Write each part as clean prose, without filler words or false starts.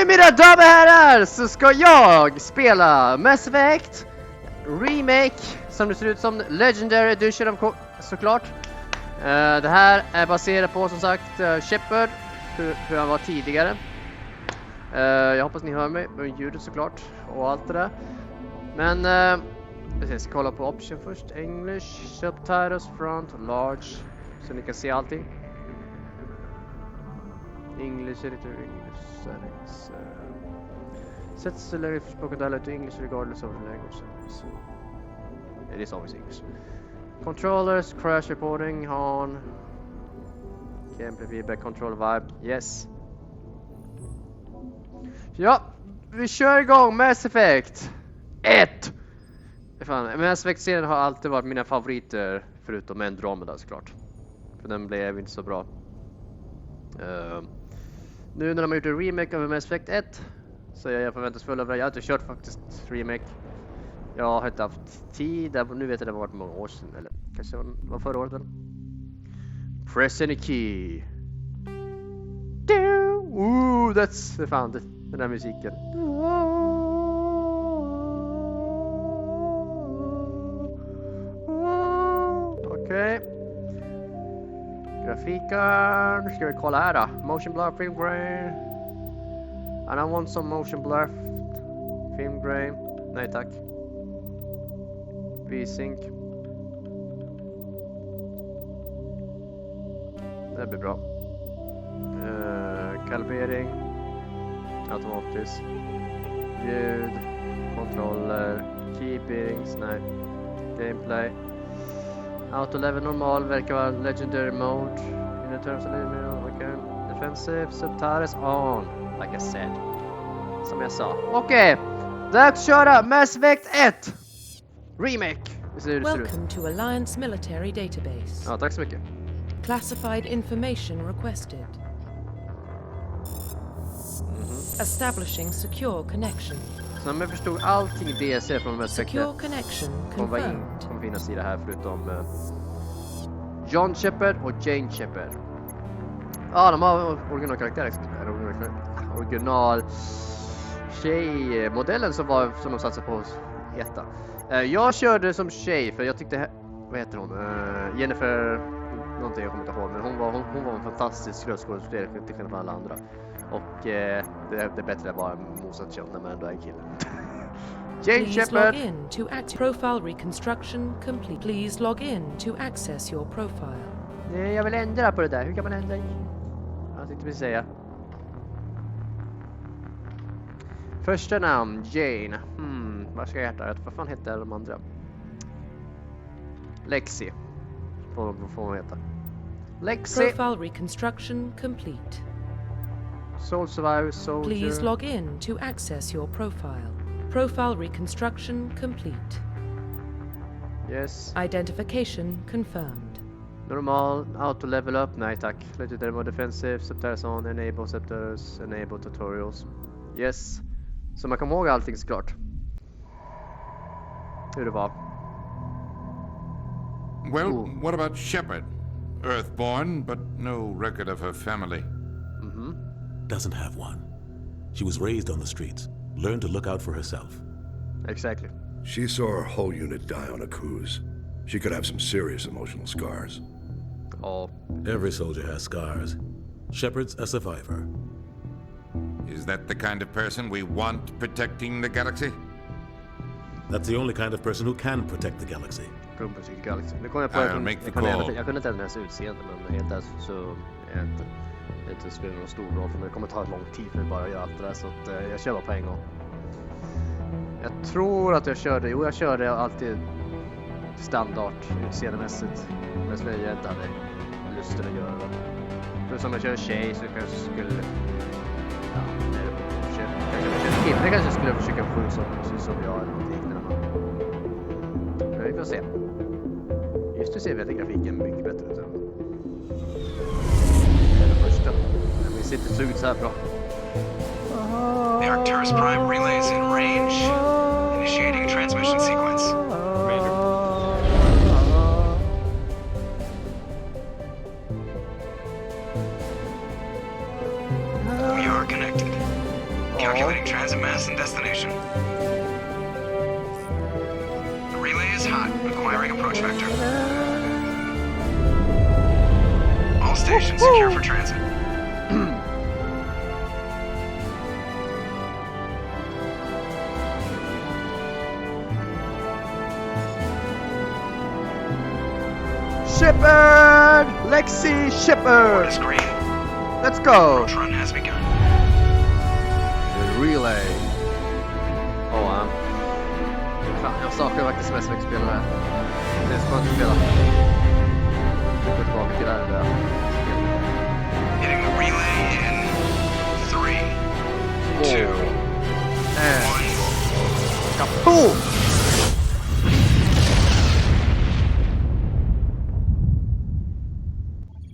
Nu mina damer och herrar så ska jag spela Mass Effect Remake som det ser ut som Legendary Edition av såklart. Det här är baserat på som sagt Shepard, hur han var tidigare. Jag hoppas ni hör mig med ljudet såklart och allt det där. Men jag ska kolla på option först. English, subtitles, front, large. Så ni kan se allting. English, editor, English settings. Set select for spoken dialect to English regardless of the language. It is always English. Controllers, crash reporting on. Gameplay feedback, control vibe. Yes. Ja, vi kör igång Mass Effect 1. Fan, Mass Effect-serien har alltid varit mina favoriter förutom Andromeda såklart. För den blev inte så bra. Nu när de har gjort en remake av Mass Effect 1 så är jag förväntansfull över det. Jag har inte kört faktiskt remake. Jag har inte haft tid. Nu vet jag det har varit många år sedan. Eller kanske var förra året väl. Press any key. That's fan den där musiken. Okej. Grafiken. Ska vi kolla här då. Motion blur, film grain. I don't want some motion blur. Film grain. Nej tack. V-sync. Det blir bra. Kalibrering. Automatiskt. Ljud. Kontroller. Keepings. Nej. Gameplay. Auto level normal. Verkar vara legendary mode. In the terms of okay. Defensive. Subtitles on. Like I said. Som jag sa. Okej. Dags att köra Mass Effect 1. Remake. Welcome to Alliance Military Database. Ja, tack så mycket. Classified information requested. Establishing secure connection. Så när man förstod allting DC från Mass Effect secure connection confirmed. Kommer finnas i det här förutom John Shepard och Jane Shepard. Ja, de har originalkaraktärer. Original tjejmodellen som de satsade på heta. Jag körde som tjej för jag tyckte, vad heter hon? Jennifer någonting, jag kommer inte ihåg, men hon var en fantastisk röstskådespelare till skillnad från alla andra. Och det är bättre att vara motsatt kön när man ändå är en kille. Jane Shepard. Log in to profile reconstruction complete. Please log in to access your profile. Nej, jag vill ändra på det där. Hur kan man ändra i? Jag tänkte precis säga. Första namn, Jane. Vad ska jag heta? Vad fan heter de andra? Lexi. Vad får man heta? Lexi. Profile reconstruction complete. Soul Survivor, Soldier. Please log in to access your profile. Profile reconstruction complete. Yes. Identification confirmed. Normal, auto level up. Nej tack. Legendary mode defensive, subtitles on, enable subtitles, enable tutorials. Yes. Så man kommer ihåg allting såklart. Hur det var. Well, what about Shepard? Earthborn, but no record of her family. Doesn't have one. She was raised on the streets. Learned to look out for herself. Exactly. She saw her whole unit die on a cruise. She could have some serious emotional scars. Oh. Every soldier has scars. Shepard's a survivor. Is that the kind of person we want protecting the galaxy? That's the only kind of person who can protect the galaxy. Nu kommer jag på I'll make the call. Jag kunde inte ens utseende, men helt ärligt så är det inte spelar någon stor roll för mig. Det kommer ta lång tid för mig bara att göra allt det där, så att jag kör bara på en gång. Jag tror att jag körde alltid standard utseendemässigt. Men så jag inte hade lust att göra det. För som jag kör tjej så kanske skulle... Ja, kille kanske skulle försöka få ut som jag eller något liknande. Men vi får se. Just nu ser vi att grafiken är mycket bättre ut. Det är det första. Men vi sitter ut så här bra. The Arcturus Prime relays in range. Initiating transmission sequence. We are connected. Calculating transit mass and destination. The relay is hot, acquiring approach vector. All stations secure for transit. Shepard! Lexi Board Shepard! is green. Let's go! Approach run has begun. Relay. Åh, fan, jag saknar faktiskt Mass Effect-spelare. Det är skönt att spela. Jag går tillbaka till det här där. Hitting the relay in 3, 2, 1. Kapoom!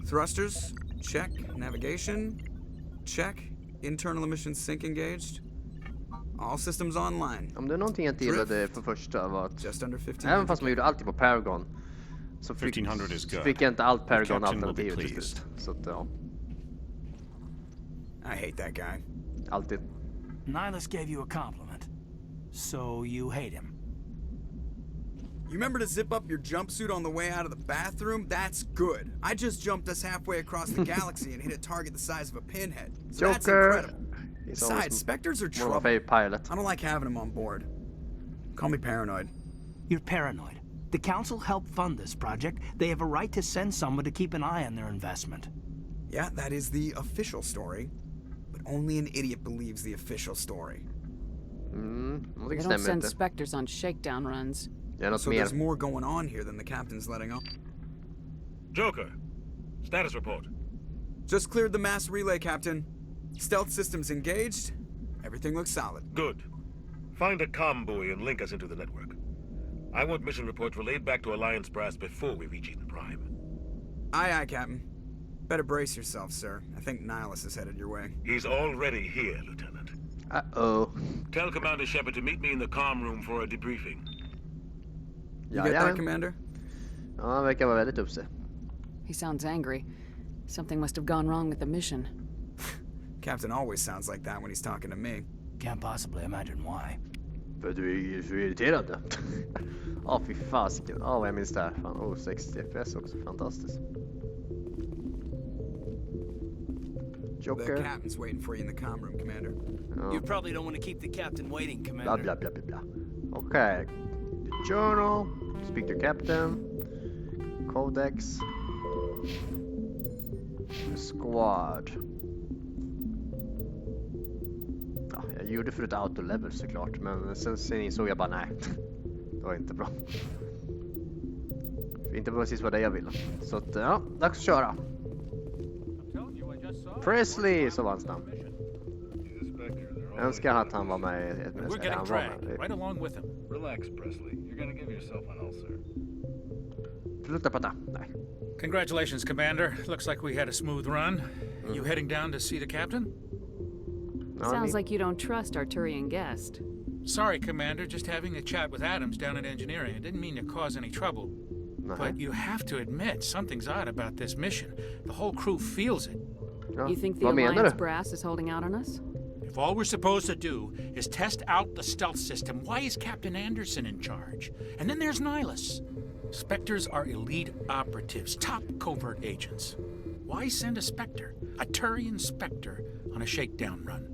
Thrusters, check. Navigation, check. Internal emissions sync engaged. All systems online. Om det är någonting jag inte gillade för första var att Just under 15. även fast man gjorde alltid på Paragon så 1500 is så good. fick jag inte allt The captain Paragon-alternativ will be till slut. Så att, ja, I hate that guy. alltid. Nihilus gave you a compliment, so you hate him. You remember to zip up your jumpsuit on the way out of the bathroom? That's good. I just jumped us halfway across the galaxy and hit a target the size of a pinhead. So that's Joker. incredible. He's always Besides, Spectres are one of my trouble. favorite pilot. I don't like having them on board. Call me paranoid. You're paranoid. The Council helped fund this project. They have a right to send someone to keep an eye on their investment. Yeah, that is the official story. But only an idiot believes the official story. Någonting They don't stämmer send inte. Spectres on shakedown runs. Det är något So mer. there's more going on here than the captain's letting on. Joker, status report. Just cleared the mass relay, Captain. Stealth systems engaged. Everything looks solid. Good. Find a comm buoy and link us into the network. I want mission reports relayed back to Alliance brass before we reach Eden Prime. Aye, aye, Captain. Better brace yourself, sir. I think Nihilus is headed your way. He's already here, Lieutenant. Uh-oh. Tell Commander Shepard to meet me in the comm room for a debriefing. You get that, Commander? Ja, han verkar vara väldigt upp sig. He sounds angry. Something must have gone wrong with the mission. Captain always sounds like that when he's talking to me. Can't possibly imagine why. För du är så irriterande. Ja, fy fasiken. Ja, vad jag minns där. Fan, 60 FPS också. Fantastiskt. The Joker. captain's waiting for you in the comm room, Commander. Ja. You probably don't want to keep the captain waiting, Bla, Commander. bla, bla, bla, bla. Okay. The journal. Speak to captain. Codex. Squad. Ja, jag gjorde förut auto-level såklart, men sen insåg jag bara nej. Det var inte bra. Inte precis vad det jag ville. Så att, ja, dags att köra. Presley, så var hans namn. Jag önskar att han var med i ett We're getting dragged right along with him. Relax, Presley. You're gonna give yourself an ulcer. Sluta prata. Nej. Congratulations, Commander. Looks like we had a smooth run. You heading down to see the captain? Sounds like you don't trust Arturian guest. Sorry, Commander. Just having a chat with Adams down at engineering. I didn't mean to cause any trouble. But you have to admit, something's odd about this mission. The whole crew feels it. You think the Alliance brass is holding out on us? If all we're supposed to do is test out the stealth system, why is Captain Anderson in charge? And then there's Nihilus. Spectres are elite operatives, top covert agents. Why send a Spectre, a Turian Spectre, on a shakedown run?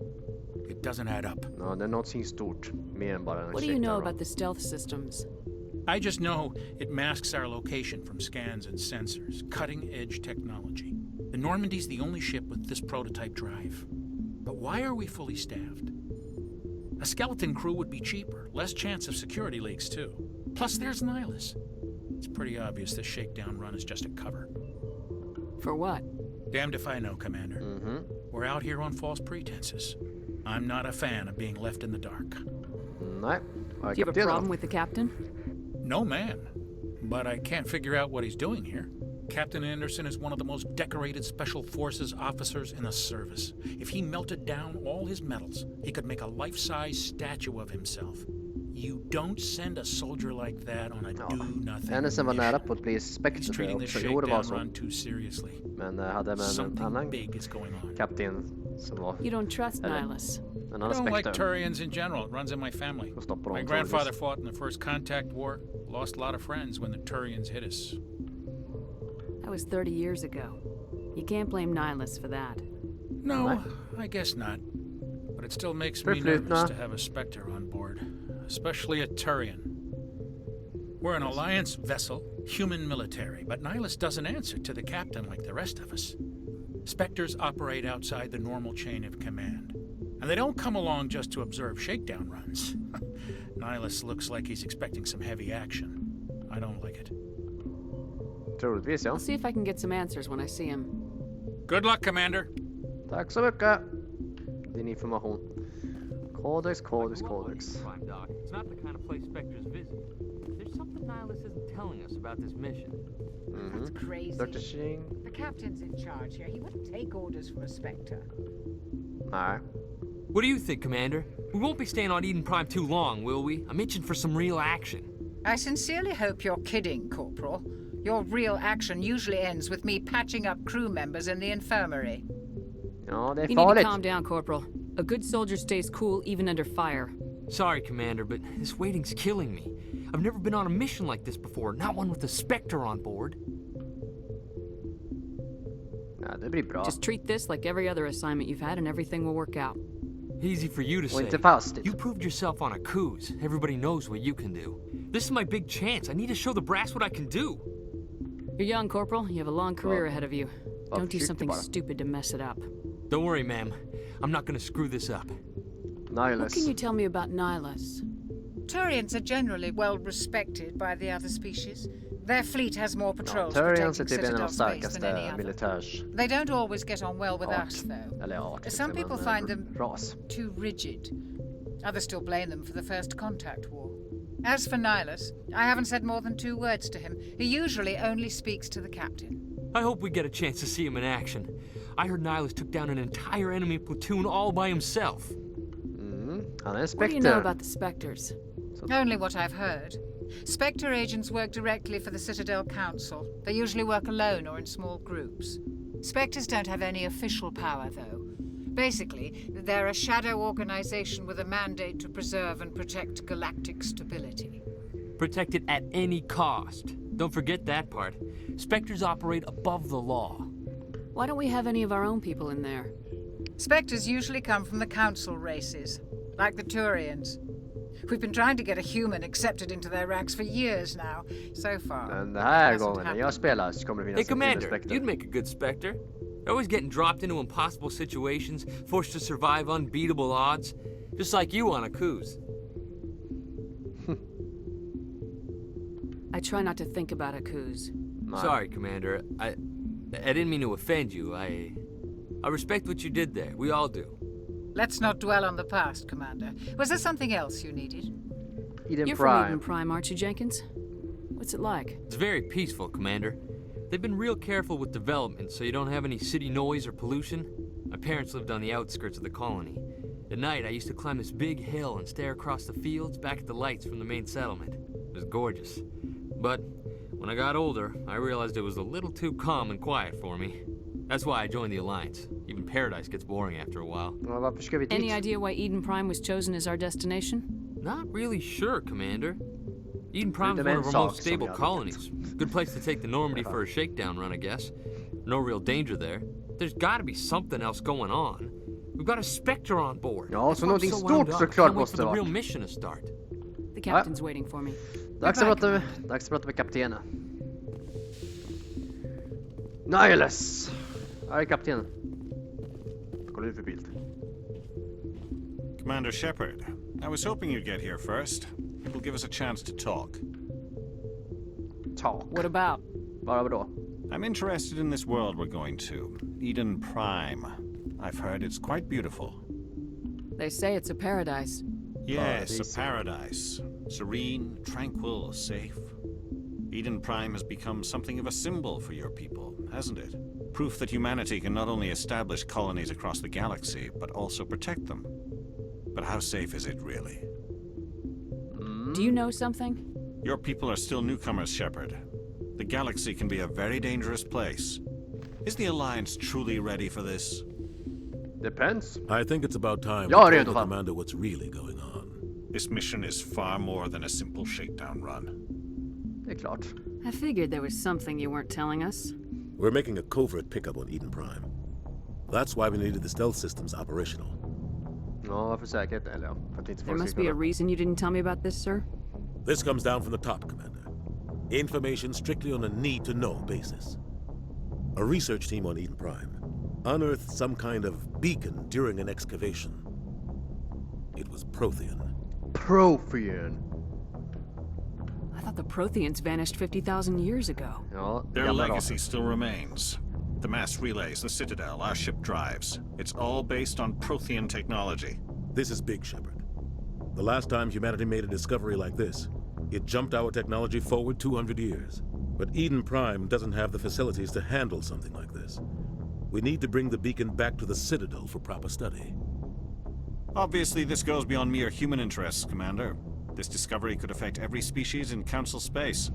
It doesn't add up. No, det är någonting stort. Mer än bara en What do you know about the stealth systems? I just know it masks our location from scans and sensors. Cutting-edge technology. The Normandy's the only ship with this prototype drive. But why are we fully staffed? A skeleton crew would be cheaper, less chance of security leaks too. Plus there's Nihilus. It's pretty obvious this shakedown run is just a cover. For what? Damned if I know, Commander. We're out here on false pretenses. I'm not a fan of being left in the dark. Nej. Do you have a problem with the captain? No, man. But I can't figure out what he's doing here. Captain Anderson is one of the most decorated Special Forces officers in the service. If he melted down all his medals, he could make a life-size statue of himself. You don't send a soldier like that on a do-nothing Anderson var mission. nära på att bli Spectre He's treating this också. Jo, det var shakedown så. run too seriously. Men hade med en Something annan big is going on. kapten Som var... You don't trust Eller, Nihilus. en I annan don't like Spectre. Turians in general. It runs in my family. Och stoppar My dem grandfather troligtvis. fought in the First Contact War. Lost a lot of friends when the Turians hit us. That was 30 years ago. You can't blame Nihilus for that. No, I guess not. But it still makes me nervous to have a Spectre on board. Especially a Turian. We're an Alliance vessel, human military, but Nihilus doesn't answer to the captain like the rest of us. Spectres operate outside the normal chain of command. And they don't come along just to observe shakedown runs. Nihilus looks like he's expecting some heavy action. I don't like it. Troligtvis, ja. I'll see if I can get some answers when I see him. Good luck, Commander. Tack så mycket. Din information. Codex. It's not the kind of place Spectres visit. There's something Nihilus isn't telling us about this mission. That's crazy. Dr. Shing. The captain's in charge here. He wouldn't take orders from a Spectre. Nej. What do you think, Commander? We won't be staying on Eden Prime too long, will we? I'm itching for some real action. I sincerely hope you're kidding, Corporal. Your real action usually ends with me patching up crew members in the infirmary. Ja, det är You need to farligt. calm down, Corporal. A good soldier stays cool even under fire. Sorry, Commander, but this waiting's killing me. I've never been on a mission like this before, not one with a Spectre on board. Ja, det blir bra. Just treat this like every other assignment you've had and everything will work out. Easy for you to Och say. inte fast. You proved yourself on a cruise. Everybody knows what you can do. This is my big chance. I need to show the brass what I can do. You're young, Corporal. You have a long career ahead of you. Don't do försökte something bara. stupid to mess it up. Don't worry, ma'am. I'm not gonna screw this up. What Nihilus. can you tell me about Nihilus? Turians are generally well respected by the other species. Their fleet has more Ja, patrols Turians är protecting typ en av de Citadel space than any starkaste other. militärs... They don't always get on well with Art. us, though. Eller art. Some men, people find them ras. too rigid. Others still blame them for the First Contact War. As for Nihilus, I haven't said more than 2 words to him. He usually only speaks to the captain. I hope we get a chance to see him in action. I heard Nihilus took down an entire enemy platoon all by himself. Han är en What do you know Spectre. about the Spectres? Only what I've heard. Spectre agents work directly for the Citadel Council. They usually work alone or in small groups. Spectres don't have any official power, though. Basically, they're a shadow organization with a mandate to preserve and protect galactic stability. Protect it at any cost. Don't forget that part. Spectres operate above the law. Why don't we have any of our own people in there? Spectres usually come from the Council races, like the Turians. We've been trying to get a human accepted into their ranks for years now. So far, Men den här hasn't gången när jag happened. spelar så kommer det Hey, finnas en Commander, Spectre. you'd make a good Spectre. You're always getting dropped into impossible situations, forced to survive unbeatable odds. Just like you on a cruise. I try not to think about Akuz. Sorry, Commander. I didn't mean to offend you. I respect what you did there. We all do. Let's not dwell on the past, Commander. Was there something else you needed? Eden You're from Eden Prime. Prime, aren't you, Jenkins? What's it like? It's very peaceful, Commander. They've been real careful with development, so you don't have any city noise or pollution. My parents lived on the outskirts of the colony. At night, I used to climb this big hill and stare across the fields back at the lights from the main settlement. It was gorgeous. But when I got older, I realized it was a little too calm and quiet for me. That's why I joined the Alliance. Even Paradise gets boring after a while. Ja, varför ska vi dit? Any idea why Eden Prime was chosen as our destination? Not really sure, Commander. Eden Prime's Utom one en of our sak most som stable jag vet. colonies. Good place to take the Normandy for a shakedown run, I guess. No real danger there. There's gotta be something else going on. We've got a Spectre on board. Ja, That's så why I'm någonting so stort wound up. såklart Can't wait måste for det the real vara. mission to start. The captain's waiting for me. Dags att prata med kaptenen. Nihilus! Här är kaptenen. Kolla ut för bild. Commander Shepard, I was hoping you'd get here first. It will give us a chance to talk. Talk. What about? Bara vadå? I'm interested in this world we're going to, Eden Prime. I've heard it's quite beautiful. They say it's a paradise. Yes, a paradise. Serene, tranquil, safe. Eden Prime has become something of a symbol for your people, hasn't it? Proof that humanity can not only establish colonies across the galaxy, but also protect them. But how safe is it, really? Do you know something? Your people are still newcomers, Shepard. The galaxy can be a very dangerous place. Is the Alliance truly ready for this? Depends. I think it's about time Jag är we redo, told the fan. commander what's really going on. This mission is far more than a simple shakedown run. Det är klart. I figured there was something you weren't telling us. We're making a covert pickup on Eden Prime. That's why we needed the stealth systems operational. Ja, för säkerhet. Eller ja, för att inte There folk must ska be a kunna... reason you didn't tell me about this, sir. This comes down from the top, Commander. Information strictly on a need-to-know basis. A research team on Eden Prime unearthed some kind of beacon during an excavation. It was Prothean. Prothean. I thought the Protheans vanished 50,000 years ago. Ja, Their gamla legacy raser. still remains. The mass relays, the Citadel, our ship drives. It's all based on Prothean technology. This is big, Shepard. The last time humanity made a discovery like this, it jumped our technology forward 200 years. But Eden Prime doesn't have the facilities to handle something like this. We need to bring the beacon back to the Citadel for proper study. Obviously, this goes beyond mere human interests, Commander. This discovery could affect every species in Council space.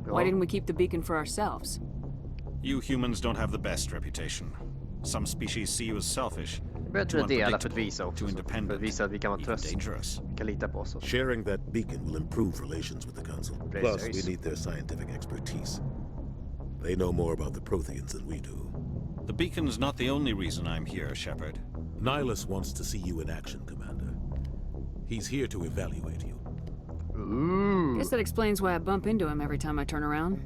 Why didn't we keep the beacon for ourselves? You humans don't have the best reputation. Some species see you as selfish, Bättre too dela för att unpredictable, visa också. too För att independent, visa att vi kan vara even tröst. dangerous. Vi kan lita på oss. Sharing that beacon will improve relations with the Council. Plus, we need their scientific expertise. They know more about the Protheans than we do. The beacon's not the only reason I'm here, Shepard. Nihilus wants to see you in action, Commander. He's here to evaluate you. Guess that explains why I bump into him every time I turn around.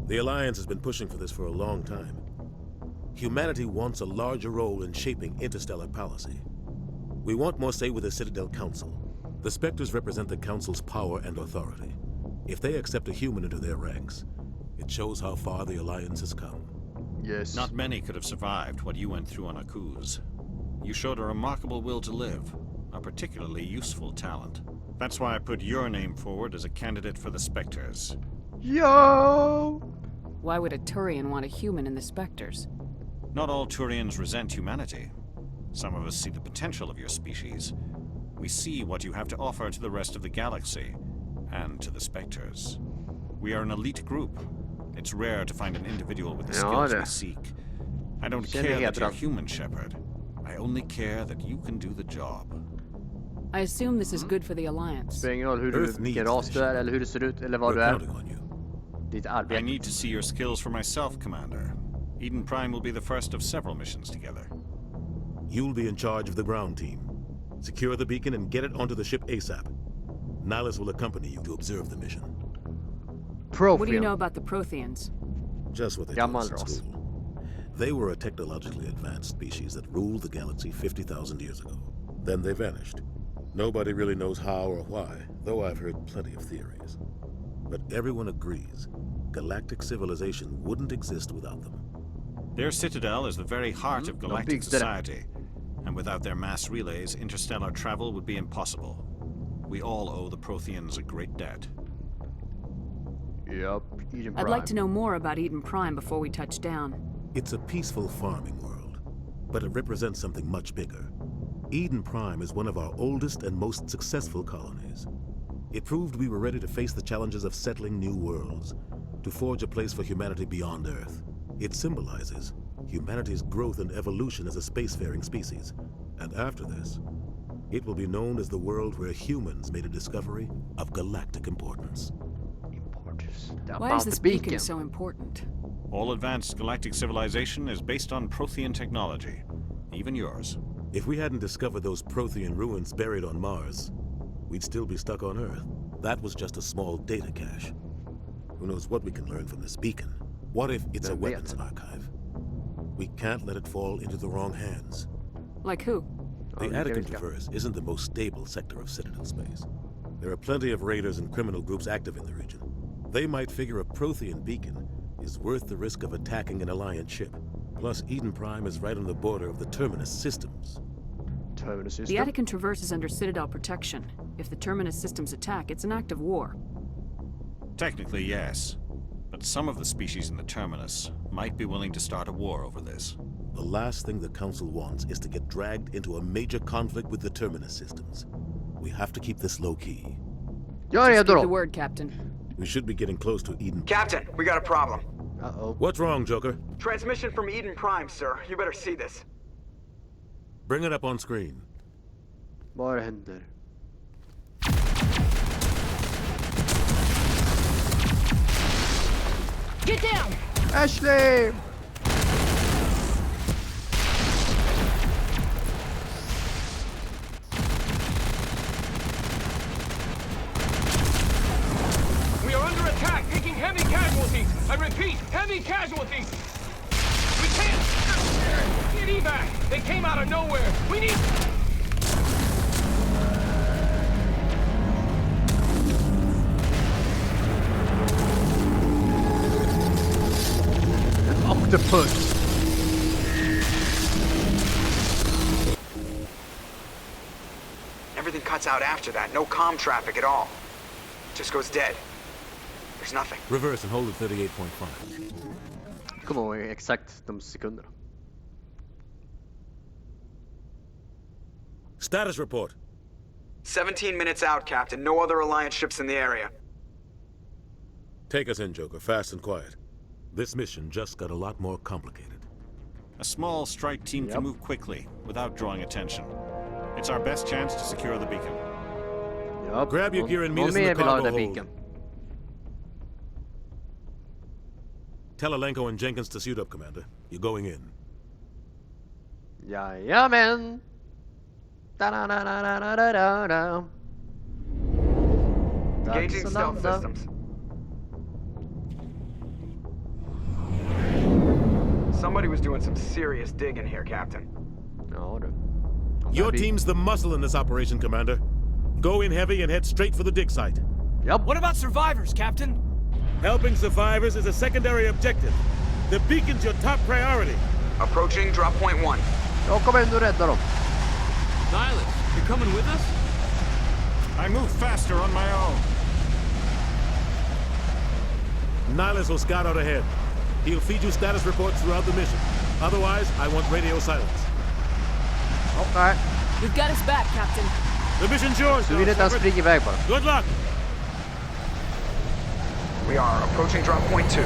The Alliance has been pushing for this for a long time. Humanity wants a larger role in shaping interstellar policy. We want more say with the Citadel Council. The Spectres represent the Council's power and authority. If they accept a human into their ranks, it shows how far the Alliance has come. Yes. Not many could have survived what you went through on Akuz. You showed a remarkable will to live, a particularly useful talent. That's why I put your name forward as a candidate for the Spectres. Yo! Why would a Turian want a human in the Spectres? Not all Turians resent humanity. Some of us see the potential of your species. We see what you have to offer to the rest of the galaxy, and to the Spectres. We are an elite group. It's rare to find an individual with the skills we seek. I don't care that you're human, Shepard. I only care that you can do the job. I assume this is good for the Alliance. Spelar ingen roll hur du, vilken ras du är, eller hur du ser ut, eller vad du är. Ditt arbete. I need to see your skills for myself, Commander. Eden Prime will be the first of several missions together. You'll be in charge of the ground team. Secure the beacon and get it onto the ship ASAP. Nihilus will accompany you to observe the mission. What do you know about the Protheans? Just what they told us in school. They were a technologically advanced species that ruled the galaxy 50,000 years ago. Then they vanished. Nobody really knows how or why, though I've heard plenty of theories. But everyone agrees, galactic civilization wouldn't exist without them. Their citadel is the very heart of galactic society, and without their mass relays, interstellar travel would be impossible. We all owe the Protheans a great debt. Yep, Eden Prime. I'd like to know more about Eden Prime before we touch down. It's a peaceful farming world, but it represents something much bigger. Eden Prime is one of our oldest and most successful colonies. It proved we were ready to face the challenges of settling new worlds, to forge a place for humanity beyond Earth. It symbolizes humanity's growth and evolution as a spacefaring species. And after this, it will be known as the world where humans made a discovery of galactic importance. Why is this beacon so important? All advanced galactic civilization is based on Prothean technology, even yours. If we hadn't discovered those Prothean ruins buried on Mars, we'd still be stuck on Earth. That was just a small data cache. Who knows what we can learn from this beacon? What if it's a weapons archive? We can't let it fall into the wrong hands. Like who? The Attican Traverse isn't the most stable sector of Citadel space. There are plenty of raiders and criminal groups active in the region. They might figure a Prothean beacon is worth the risk of attacking an Alliance ship. Plus, Eden Prime is right on the border of the Terminus systems. Terminus system? The Attican Traverse is under Citadel protection. If the Terminus systems attack, it's an act of war. Technically, yes. But some of the species in the Terminus might be willing to start a war over this. The last thing the Council wants is to get dragged into a major conflict with the Terminus systems. We have to keep this low-key. Speak the word, Captain. We should be getting close to Eden. Captain, we got a problem. Uh-oh. What's wrong, Joker? Transmission from Eden Prime, sir. You better see this. Bring it up on screen. Vad händer? Get down! Ashley! We are under attack, taking heavy casualties. I repeat, heavy casualties. We can't get evac. They came out of nowhere. We need. Octopus. Everything cuts out after that. No comm traffic at all. Just goes dead. There's nothing. Reverse and hold at 38.5. Kommer ihåg exakt de sekunderna. Status report. 17 minutes out, Captain. No other Alliance ships in the area. Take us in, Joker, fast and quiet. This mission just got a lot more complicated. A small strike team can move quickly, without drawing attention. It's our best chance to secure the beacon. Yep. Grab your gear and meet us in the cargo hold. Tell Alenko and Jenkins to suit up, Commander. You're going in. Jajamän! Da-da-da-da-da-da-da-da. Engaging stealth systems. Somebody was doing some serious digging here, Captain. Ja, du. Your team's the muscle in this operation, Commander. Go in heavy and head straight for the dig site. Yep. What about survivors, Captain? Helping survivors is a secondary objective. The beacon's your top priority. Approaching drop point 1. Jag kommer ändå rädda dem. Nihilus, you're coming with us? I move faster on my own. Nihilus will scout out ahead. He'll feed you status reports throughout the mission. Otherwise, I want radio silence. Okay. We've got his back, Captain. The mission's yours. Du vill inte ens springa iväg bara. Good luck. We are approaching drop point 2.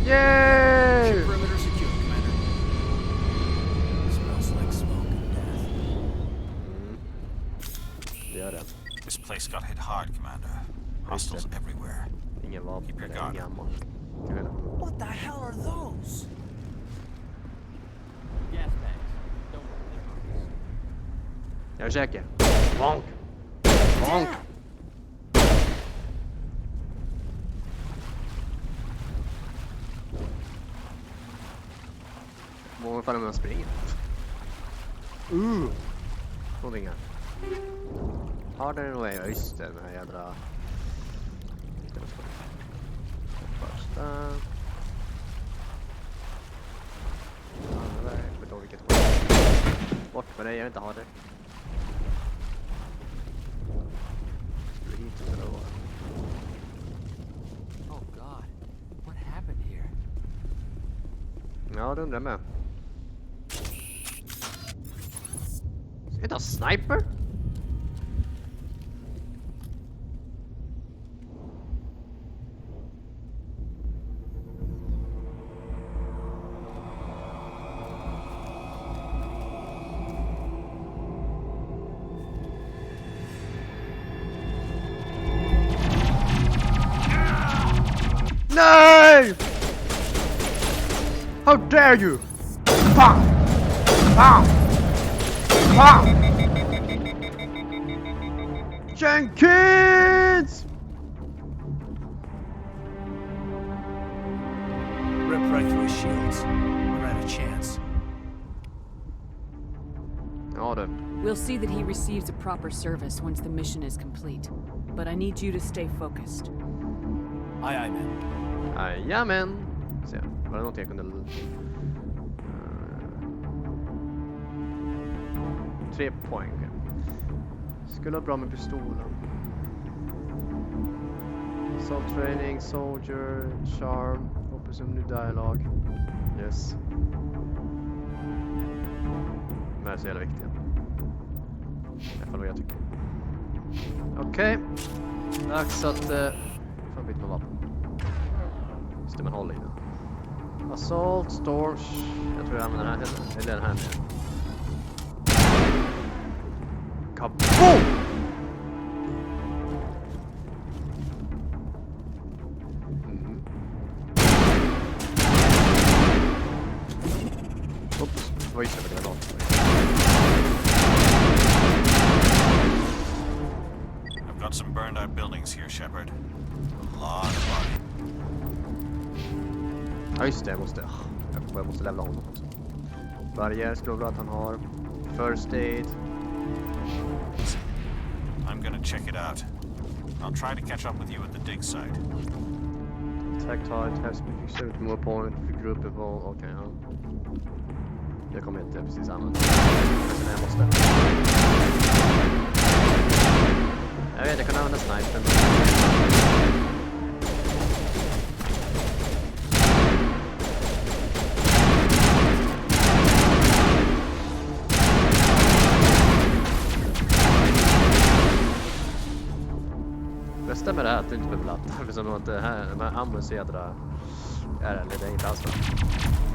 Yay! Ship perimeter secure, Commander. Smells like smoke and death. Gör det. This place got hit hard, Commander. Hostiles everywhere. Ingen vapen. Keep your guard up. What the hell are those? Gas bags. Don't worry, they're harmless. Jag käkar. Bonk. Bonk. Många fan om jag springer. Någonting här. Harder away. Ja, just det. Den här jädra... Första... Andra väg. Jag vet inte vilket håll. Bort med dig, jag vill inte ha det. Street eller vad. Oh god, what happened here? Ja, det undrar jag med. Ska jag ta sniper? No! How dare you! Bam! Bam! Bam! Jenkins! Rip right through his shields. We're at a chance. Ja du. We'll see that he receives a proper service once the mission is complete. But I need you to stay focused. Aye, aye, man. Jajamän. Se, var det något jag kunde... 3 poäng. Skulle ha bra med pistolen. Assault training, soldier, charm, open some new dialogue. Yes. De här är så jävla viktiga. I alla fall vad jag tycker. Okej. Dags att... Fan, byter man vapen. Just det, man håller i den. Assault, Storm... Jag tror jag använder den här. Eller den här med. Kaboom! Oops, det var ju så det var. I've got some burned out buildings here, Shepard. A lot of body. Ja just det, jag måste levla honom också. Barriär skulle vara att han har. First aid. I'm gonna check it out. I'll try to catch up with you at the dig site. Attack target has been fixed more point for group evolve. Okej, ja. Jag kommer inte precis använda det. Jag måste. Jag vet, jag kan använda sniper. Det stämmer det att du inte behöver ladda. För som att det här, de här ammo så jädra... Eller det är inte alls bra.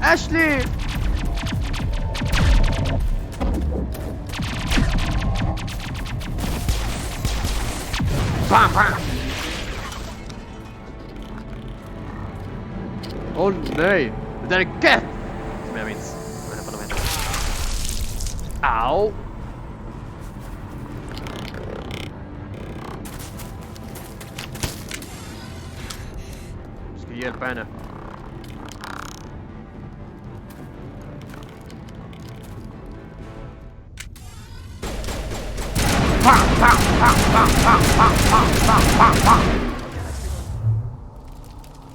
Ashley! Bam, bam! Åh nej! Det där är gött! Som jag minns. Au! Ska hjälpa henne.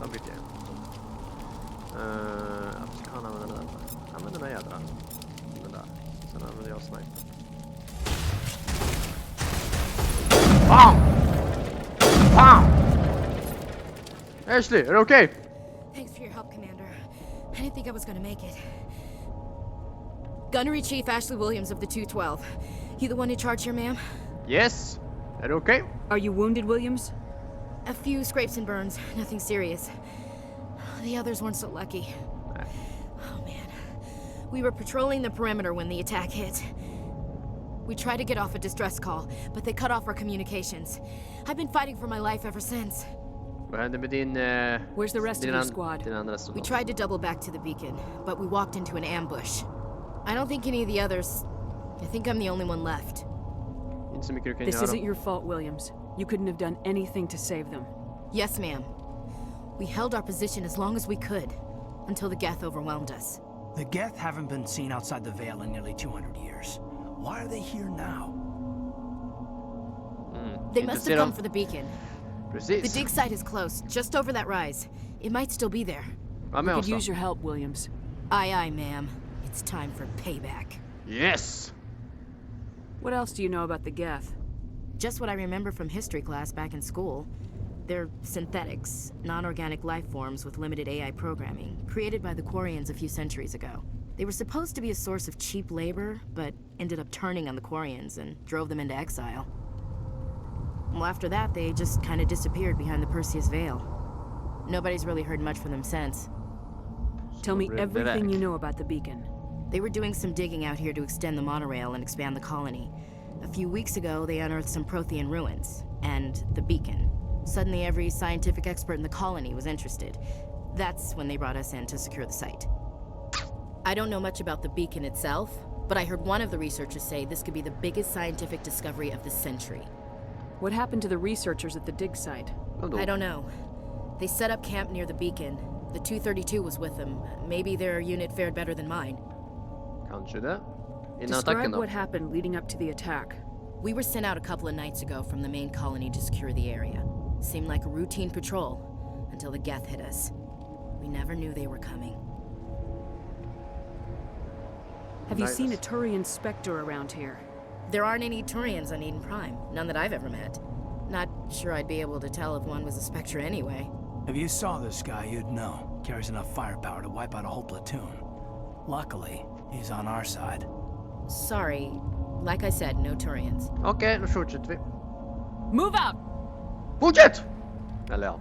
Vad byter jag? Jag kan använda den där. Använder den här jädra. Den där. Sen använder jag sniper. Bam! Bam! Ashley, are you okay? Thanks for your help, Commander. I didn't think I was gonna make it. Gunnery Chief Ashley Williams of the 212. You the one in charge here, ma'am? Yes. Are you okay? Are you wounded, Williams? A few scrapes and burns, nothing serious. The others weren't so lucky. Oh man. We were patrolling the perimeter when the attack hit. We tried to get off a distress call, but they cut off our communications. I've been fighting for my life ever since. Vad hände med din... Where's the rest of your squad? We tried to double back to the beacon, but we walked into an ambush. I don't think any of the others... I think I'm the only one left. Inte så mycket du kan This göra. isn't your fault, Williams. You couldn't have done anything to save them. Yes, ma'am. We held our position as long as we could, until the Geth overwhelmed us. The Geth haven't been seen outside the Veil in nearly 200 years. Why are they here now? They must have come for the beacon. Precis. The dig site is close, just over that rise. It might still be there. We could use your help, Williams. Aye, aye, ma'am. It's time for payback. Yes! What else do you know about the Geth? Just what I remember from history class back in school. They're synthetics, non-organic life forms with limited AI programming, created by the Quarians a few centuries ago. They were supposed to be a source of cheap labor, but ended up turning on the Quarians and drove them into exile. Well, after that, they just kind of disappeared behind the Perseus Veil. Nobody's really heard much from them since. Tell me everything you know about the beacon. They were doing some digging out here to extend the monorail and expand the colony. A few weeks ago, they unearthed some Prothean ruins, and the beacon. Suddenly, every scientific expert in the colony was interested. That's when they brought us in to secure the site. I don't know much about the beacon itself, but I heard one of the researchers say this could be the biggest scientific discovery of the century. What happened to the researchers at the dig site? I don't know. They set up camp near the beacon. The 232 was with them. Maybe their unit fared better than mine. Kanske det. Describe what happened leading up to the attack. We were sent out a couple of nights ago from the main colony to secure the area. Seemed like a routine patrol, until the Geth hit us. We never knew they were coming. Have you seen a Turian Spectre around here? There aren't any Turians on Eden Prime, none that I've ever met. Not sure I'd be able to tell if one was a Spectre anyway. If you saw this guy, you'd know. Carries enough firepower to wipe out a whole platoon. Luckily, he's on our side. Sorry. Like I said, no Turians. Okej, då fortsätter vi. Move out! Fortsätt! Eller ja.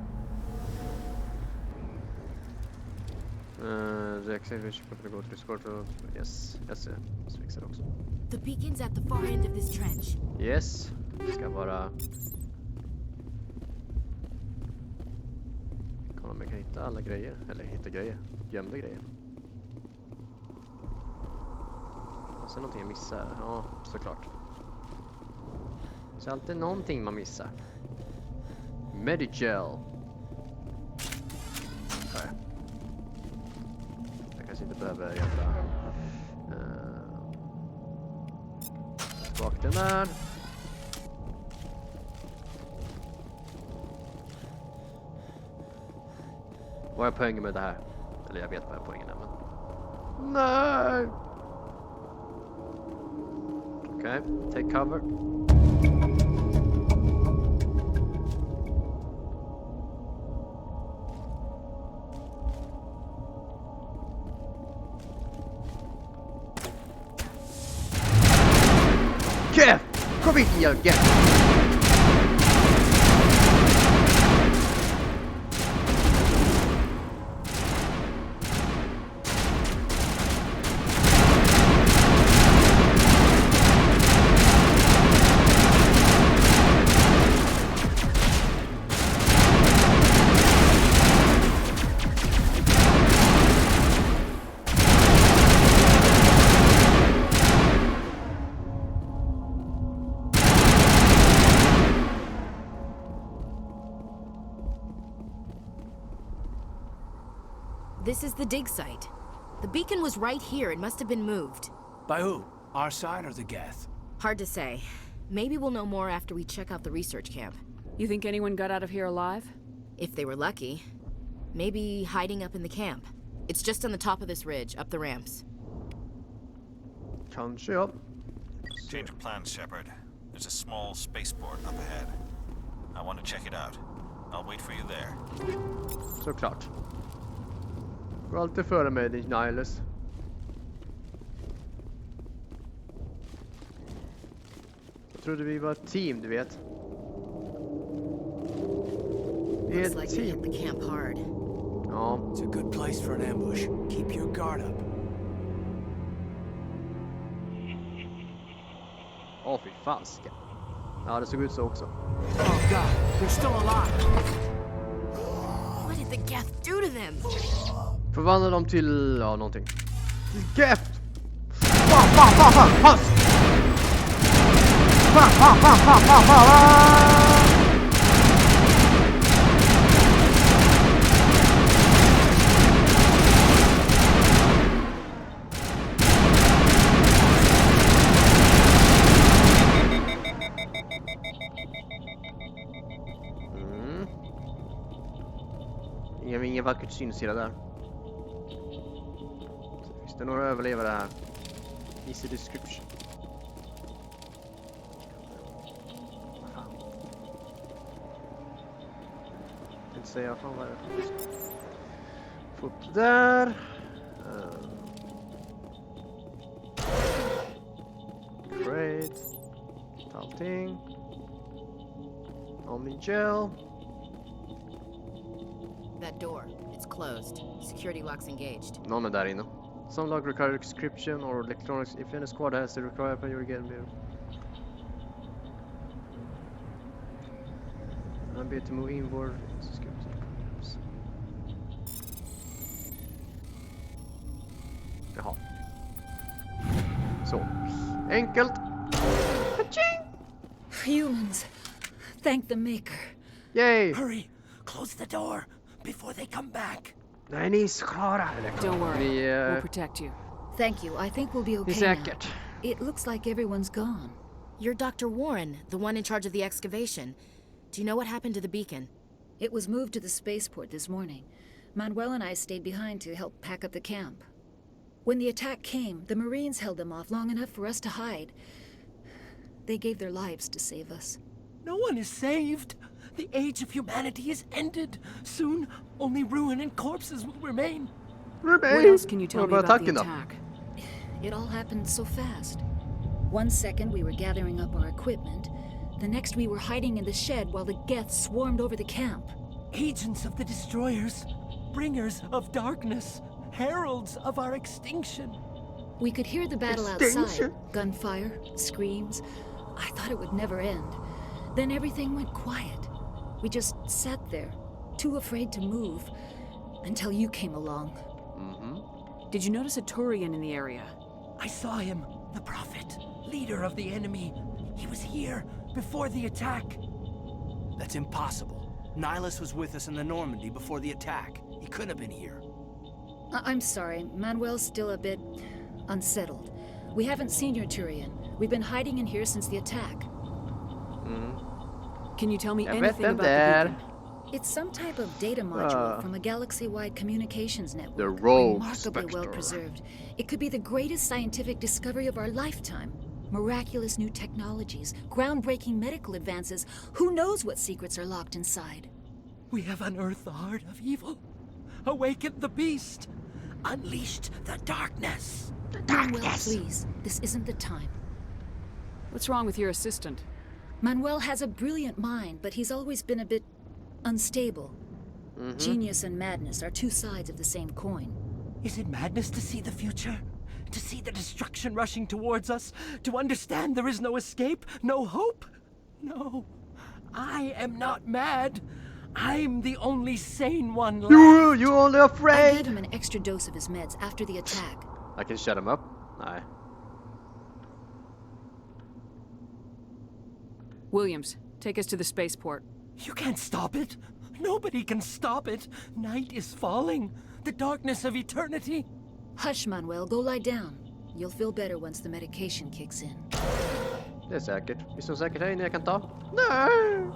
Yes, jag ser. Jag fixar också. The beacon's at the far end of this trench. Yes. Ska bara... Kolla om jag kan hitta alla grejer. Eller hitta grejer. Gömda grejer. Och sen någonting jag missar. Ja, såklart. Så alltid någonting man missar. Medigel. Okay. Jag kanske inte behöver jävla... bak den där. Vad är poängen med det här? Eller jag vet vad är poängen är, men... Nej! Okej, take cover. Jeff! Kom hit, Jeff! This is the dig site. The beacon was right here. It must have been moved. By who? Our side or the Geth? Hard to say. Maybe we'll know more after we check out the research camp. You think anyone got out of here alive? If they were lucky. Maybe hiding up in the camp. It's just on the top of this ridge, up the ramps. Kanske, ja. Change of plans, Shepard. There's a small spaceport up ahead. I want to check it out. I'll wait for you there. Såklart. Går alltid före mig, din Nihilus. Jag trodde vi var ett team, du vet. Vi är ett Looks like they hit the camp hard. Ja. It's a good place for an ambush. Keep your guard up. Åh, fy fasken. Ja, det såg ut så också. Oh god, they're still alive. What did the Geth do to them? Förvandla dem till, ja, någonting. Geft! Fan, fan, fan, fan, pass! Fan, fan, fan, fan, fan, fan! Ingen vackert synsida där. Finns det några överlevare här? Easy description. Jag vill säga fan vad det är. Få upp där. Great. Allting. Omni gel. That door. It's closed. Security lock's engaged. Någon är där inne. Some log require encryption or electronics. If any squad has the required priority again. I'm be to move inward. Jaha. Så. Enkelt. Humans. Thank the maker. Yay! Hurry! Close the door before they come back. Nej, ni är klara. Don't worry. We'll protect you. Thank you. I think we'll be okay säkert. now. It looks like everyone's gone. You're Dr. Warren, the one in charge of the excavation. Do you know what happened to the beacon? It was moved to the spaceport this morning. Manuel and I stayed behind to help pack up the camp. When the attack came, the Marines held them off long enough for us to hide. They gave their lives to save us. No one is saved. The age of humanity is ended. Soon, only ruin and corpses will remain. What else can you tell me about the attack? It all happened so fast. 1 second we were gathering up our equipment. The next we were hiding in the shed while the Geth swarmed over the camp. Agents of the destroyers, bringers of darkness, heralds of our extinction. We could hear the battle outside. Gunfire, screams. I thought it would never end. Then everything went quiet. We just sat there, too afraid to move, until you came along. Did you notice a Turian in the area? I saw him, the Prophet, leader of the enemy. He was here before the attack. That's impossible. Nihilus was with us in the Normandy before the attack. He couldn't have been here. I'm sorry, Manuel's still a bit unsettled. We haven't seen your Turian. We've been hiding in here since the attack. Can you tell me Jag vet anything vem about det the är. beacon? It's some type of data module from a galaxy-wide communications network. The Rogue remarkably well Spectre. preserved. It could be the greatest scientific discovery of our lifetime. Miraculous new technologies, groundbreaking medical advances. Who knows what secrets are locked inside? We have unearthed the heart of evil, awakened the beast, unleashed the darkness. Manuel, please. This isn't the time. What's wrong with your assistant? Manuel has a brilliant mind, but he's always been a bit unstable. Genius and madness are two sides of the same coin. Is it madness to see the future? To see the destruction rushing towards us? To understand there is no escape? No hope? No. I am not mad. I'm the only sane one left. You only I afraid. gave him an extra dose of his meds after the attack. I can shut him up. Nej. Williams, take us to the spaceport. You can't stop it. Nobody can stop it. Night is falling. The darkness of eternity. Hush, Manuel. Go lie down. You'll feel better once the medication kicks in. Det är säkert. Visst är hon säkert här inne jag kan ta? Nej!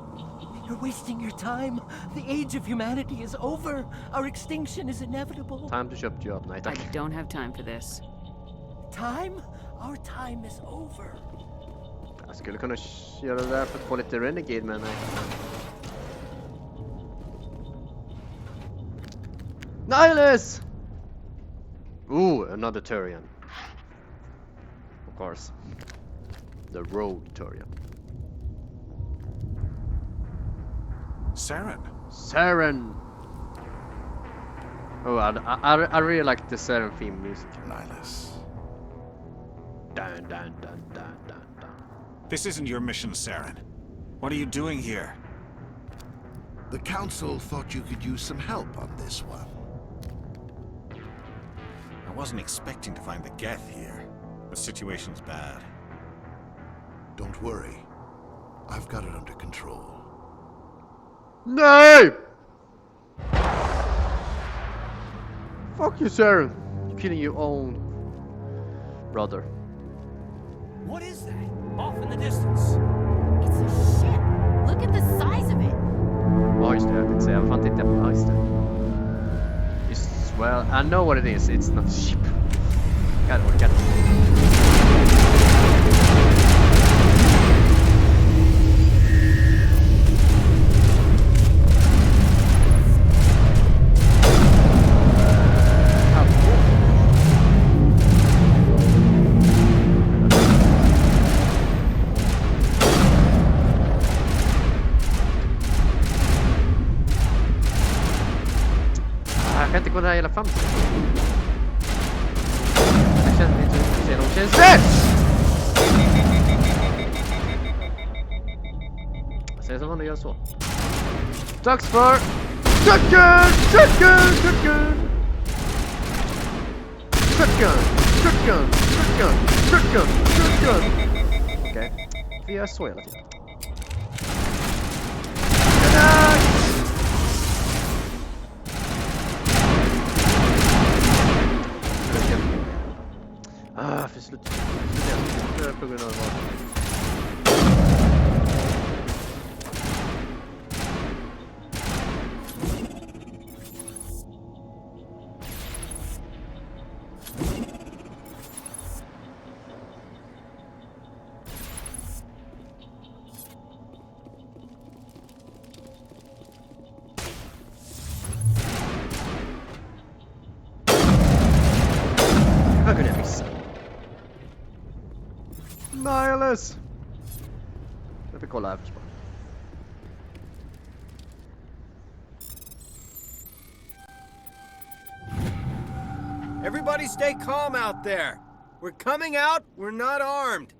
You're wasting your time. The age of humanity is over. Our extinction is inevitable. Time to köpa jobb. Nej I tack. don't have time for this. Time? Our time is over. Jag skulle kunna göra det där för att få lite renegade, men nej. Nihilus! Ooh, another Turian. Of course. The Rogue Turian. Saren. Saren! Oh, I really like the Saren theme music. Nihilus. Dun dun dun dun dun dun. This isn't your mission, Saren. What are you doing here? The Council thought you could use some help on this one. I wasn't expecting to find the Geth here. The situation's bad. Don't worry. I've got it under control. No! Fuck you, Saren. You're killing your own brother. What is that? Off in the distance. It's a ship. Look at the size of it. Ja, just det. Jag tänkte säga. Vad fan tänkte jag på? Ja, just det. Just, well, I know what it is. It's not a ship. God, orkar Jag kan inte gå där hela fram. Jag känner inte hur de känns det! Jag säger som vanligt, gör så. Dags för shotgun! Shotgun! Shotgun! Shotgun! Shotgun! Shotgun! Shotgun! Shotgun! Okej, vi gör så hela tiden. För slut. På grund av vad. Hur kunde jag missa? Nihilus! Jag får kolla här först bara. Everybody stay calm out there. We're coming out. We're not armed.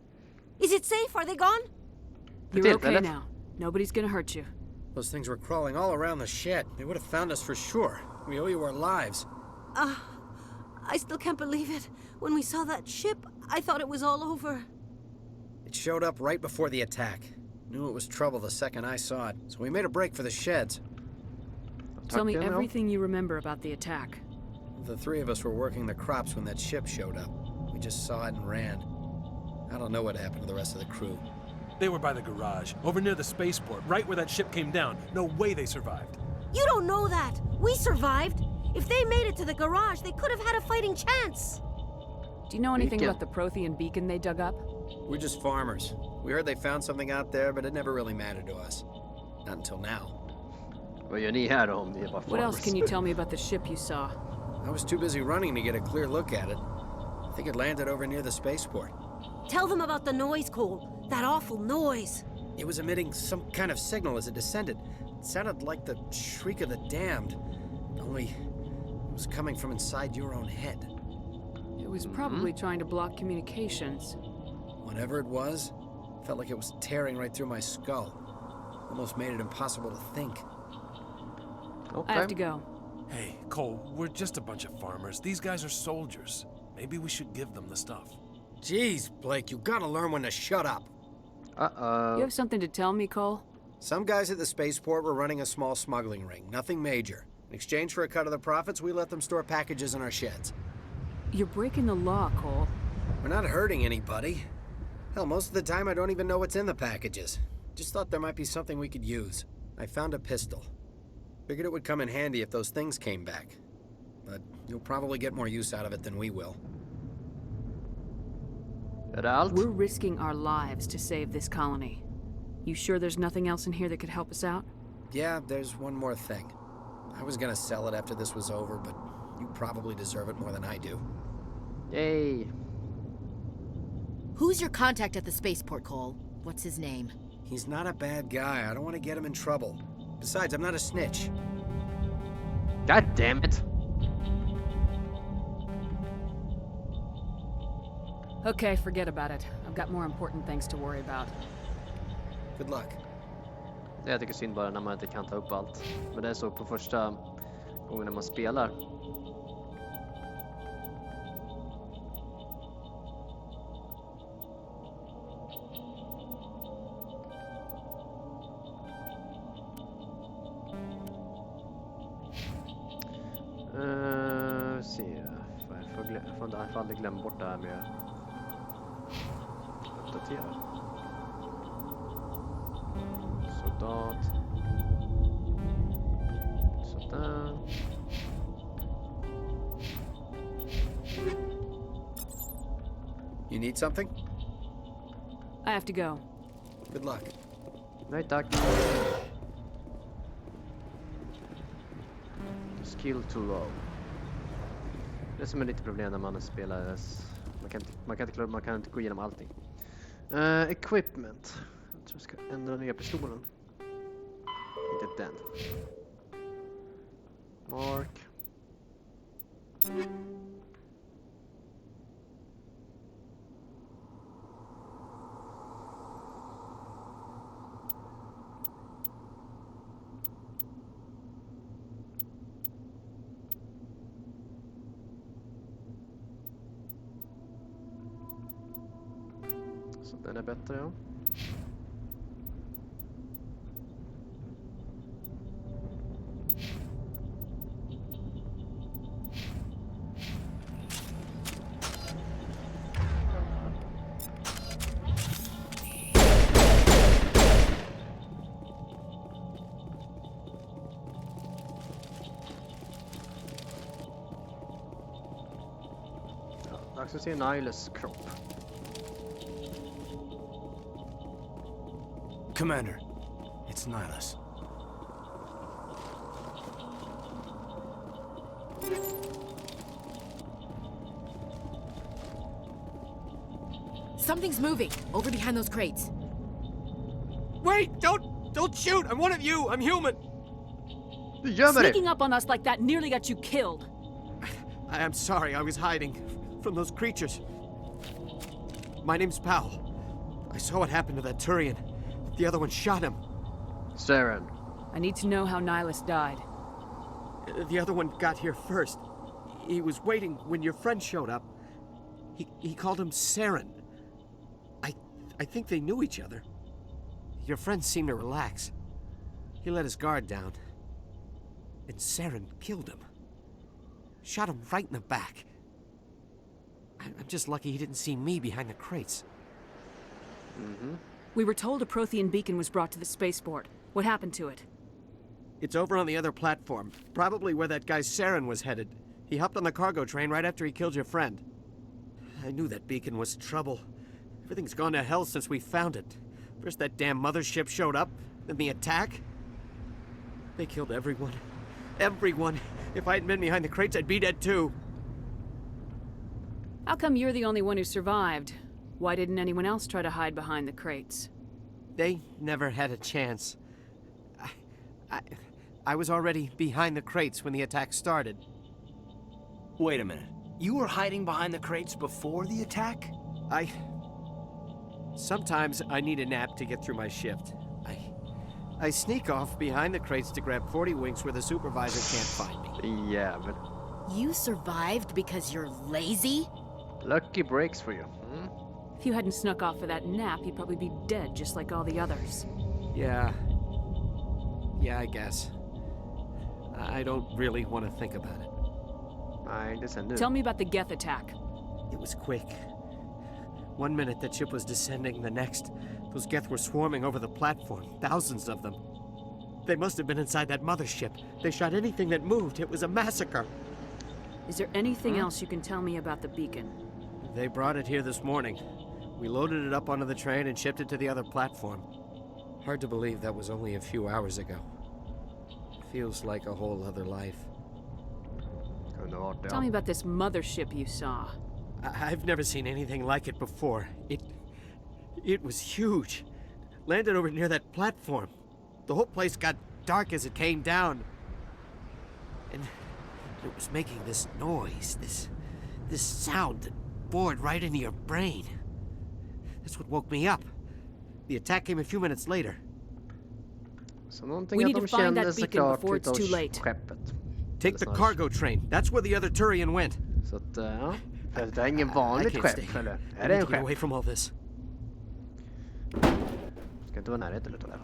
Is it safe? Are they gone? You're okay now. Nobody's gonna hurt you. Those things were crawling all around the shed. They would have found us for sure. We owe you our lives. I still can't believe it. When we saw that ship, I thought it was all over. It showed up right before the attack. Knew it was trouble the second I saw it, so we made a break for the sheds. Tell me everything you remember about the attack. The three of us were working the crops when that ship showed up. We just saw it and ran. I don't know what happened to the rest of the crew. They were by the garage, over near the spaceport, right where that ship came down. No way they survived. You don't know that. We survived. If they made it to the garage, they could have had a fighting chance. Do you know anything about the Prothean beacon they dug up? We're just farmers. We heard they found something out there, but it never really mattered to us. Not until now. Vad gör ni här om ni är bara What else can you tell me about the ship you saw? I was too busy running to get a clear look at it. I think it landed over near the spaceport. Tell them about the noise, Cole. That awful noise. It was emitting some kind of signal as it descended. It sounded like the shriek of the damned. Only it was coming from inside your own head. It was probably trying to block communications. Whatever it was, felt like it was tearing right through my skull. Almost made it impossible to think. I have to go. Hey, Cole, we're just a bunch of farmers. These guys are soldiers. Maybe we should give them the stuff. Jeez, Blake, you gotta learn when to shut up. You have something to tell me, Cole? Some guys at the spaceport were running a small smuggling ring, nothing major. In exchange for a cut of the profits, we let them store packages in our sheds. You're breaking the law, Cole. We're not hurting anybody. Hell, most of the time I don't even know what's in the packages. Just thought there might be something we could use. I found a pistol. Figured it would come in handy if those things came back. But you'll probably get more use out of it than we will. We're risking our lives to save this colony. You sure there's nothing else in here that could help us out? Yeah, there's one more thing. I was gonna sell it after this was over, but you probably deserve it more than I do. Yay. Who's your contact at the spaceport, Cole? What's his name? He's not a bad guy. I don't want to get him in trouble. Besides, I'm not a snitch. God damn it. Okay, forget about it. I've got more important things to worry about. Good luck. Jag tycker synd bara när man inte kan ta upp allt. Men det är så på första gången när man spelar. Se. Jag får aldrig glömma bort det här med uppdatera. Soldat. Sådär. You need something? I have to go. Good luck. Nej tack. Skill too low. Det är som är lite problem när man spelar. Man kan inte gå igenom allting. Equipment. Jag tror jag ska ändra nya pistolen. Inte den. Mark. Så den är bättre, ja. Dags att se Niles kropp. Commander, it's Nihilus. Something's moving over behind those crates. Wait! Don't shoot! I'm one of you! I'm human! Sneaking up on us like that nearly got you killed. I'm sorry, I was hiding from those creatures. My name's Powell. I saw what happened to that Turian. The other one shot him. Saren. I need to know how Nihilus died. The other one got here first. He was waiting when your friend showed up. He called him Saren. I think they knew each other. Your friend seemed to relax. He let his guard down. And Saren killed him. Shot him right in the back. I'm just lucky he didn't see me behind the crates. We were told a Prothean beacon was brought to the spaceport. What happened to it? It's over on the other platform. Probably where that guy Saren was headed. He hopped on the cargo train right after he killed your friend. I knew that beacon was trouble. Everything's gone to hell since we found it. First that damn mothership showed up, then the attack. They killed everyone. Everyone. If I hadn't been behind the crates, I'd be dead too. How come you're the only one who survived? Why didn't anyone else try to hide behind the crates? They never had a chance. I was already behind the crates when the attack started. Wait a minute. You were hiding behind the crates before the attack? Sometimes I need a nap to get through my shift. I sneak off behind the crates to grab 40 winks where the supervisor can't find me. Yeah, but... You survived because you're lazy? Lucky breaks for you. If you hadn't snuck off for that nap, you'd probably be dead just like all the others. Yeah, I guess. I don't really want to think about it. Tell me about the Geth attack. It was quick. 1 minute that ship was descending, the next, those Geth were swarming over the platform. Thousands of them. They must have been inside that mothership. They shot anything that moved. It was a massacre. Is there anything else you can tell me about the beacon? They brought it here this morning. We loaded it up onto the train and shipped it to the other platform. Hard to believe that was only a few hours ago. Feels like a whole other life. Tell me about this mothership you saw. I've never seen anything like it before. It was huge. Landed over near that platform. The whole place got dark as it came down. And it was making this noise, this sound that bored right into your brain. That's what woke me up. The attack came a few minutes later. We need to find that beacon before it's too late. Take the cargo train. That's where the other Turian went. Så att, ja. För det är ingen vanligt skepp, eller? Är det en skepp? Away from all this. Ska inte vara närheten utav det här.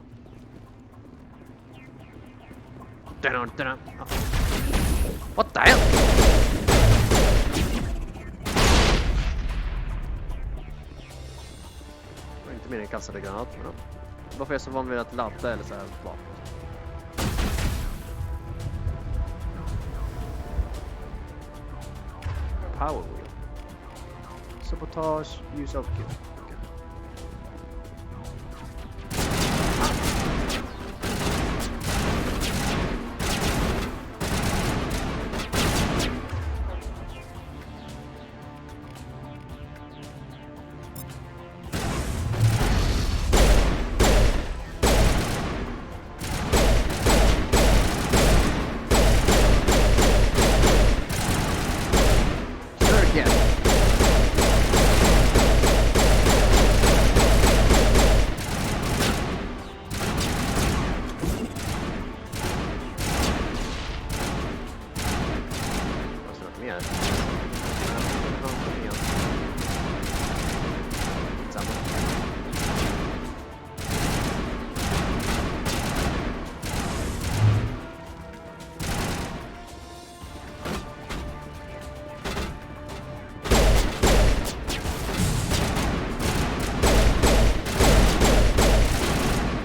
What the hell? Det var inte meningen att kasta granat, men ja. Varför är jag så van vid att ladda eller så här vapen? Power wheel. Sabotage, use of kill. Okay.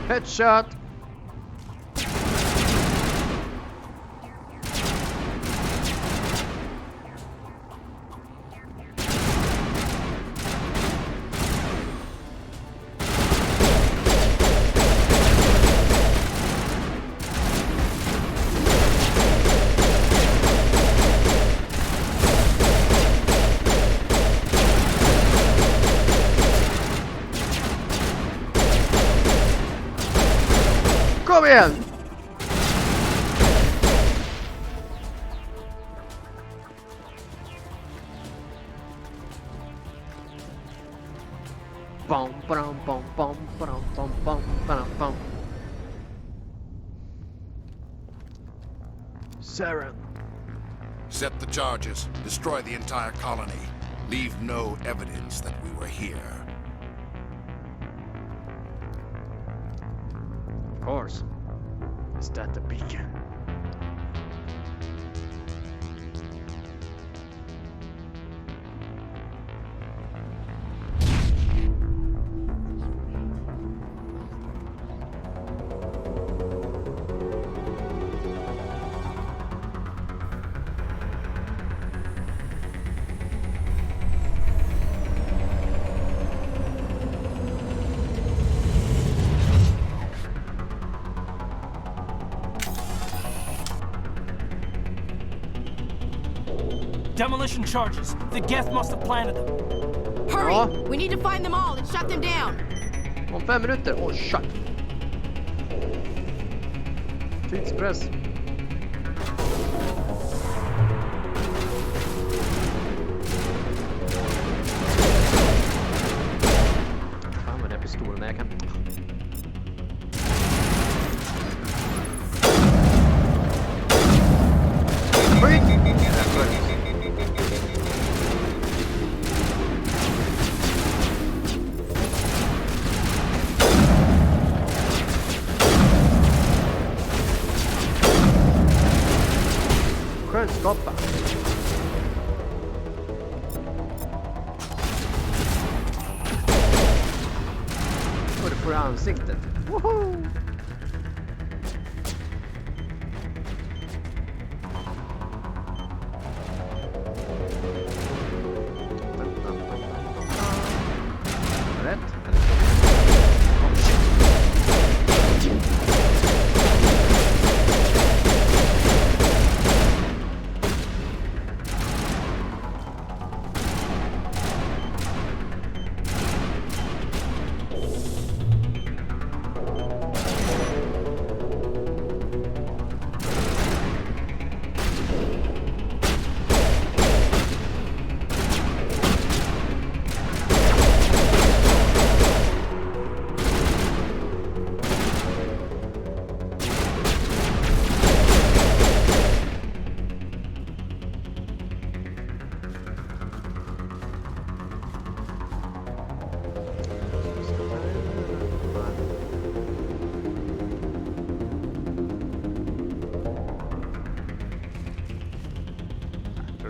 Headshot. Kom igen! Bom, bom, bom, bom, bom, bom, bom, bom, bom. Saren. Set the charges. Destroy the entire colony. Leave no evidence that we were here. Of course. Is that the beacon? Demolition charges. The Geth must have planted them. Hurry! Ja. We need to find them all and shut them down. Om 5 minuter. Åh, shit. Tidspress. Fan vad det är pistolen, men jag kan... Skönskapa. Och det får i ansiktet. Woho! Rätt.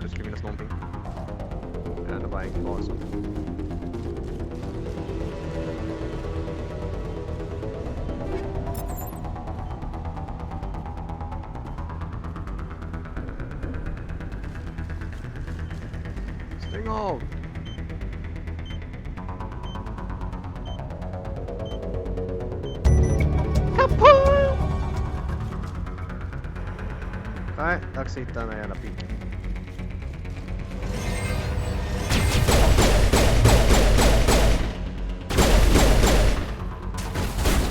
Det skulle finnas någonting. Det var inte kvar så. Stäng av! Nej, dags att hitta den här jävla piken.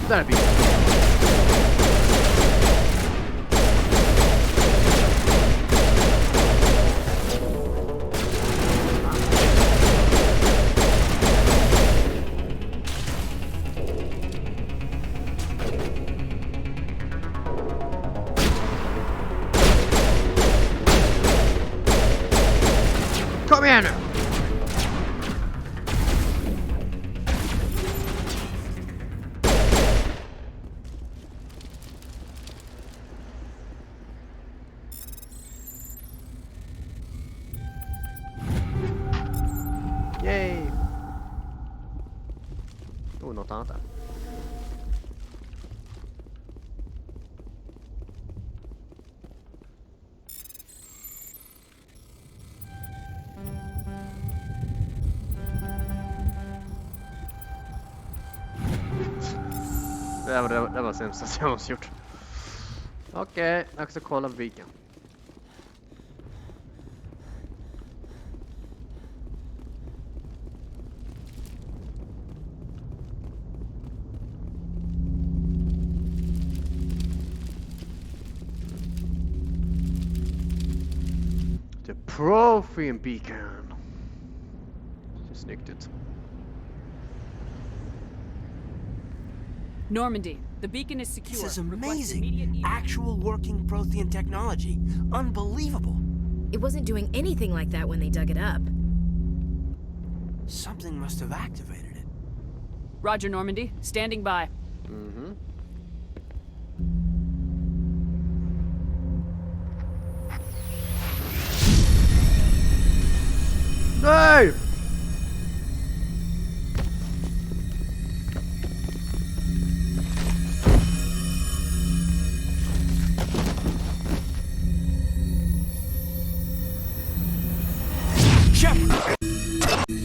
Där är bilen. Kom igen nu! Yay! Något annat där. Det var sämsta jag någonsin gjort. Okej, dags att kolla på viken. Trophy beacon. Ser snyggt ut. Normandy, the beacon is secure. This is Request amazing. immediate Actual working Prothean technology. Unbelievable. It wasn't doing anything like that when they dug it up. Something must have activated it. Roger, Normandy. Standing by. Mm-hmm. Nej!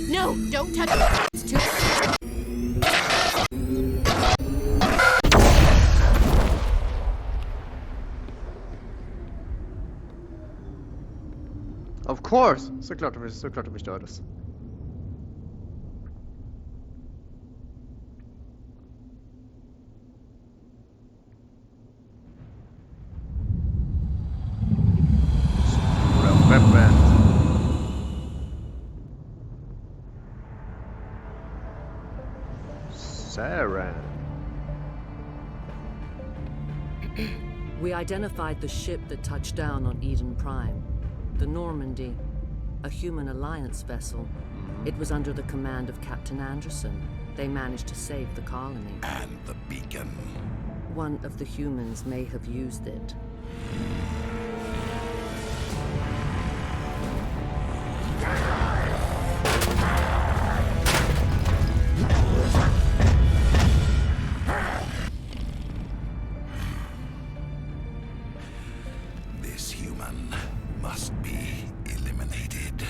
No, don't touch it. It's too... Of course! Såklart det förstördes. Stora skeppet. Saren. We identified the ship that touched down on Eden Prime. The Normandy, a human alliance vessel. It was under the command of Captain Anderson. They managed to save the colony. And the beacon. One of the humans may have used it. This human must be eliminated.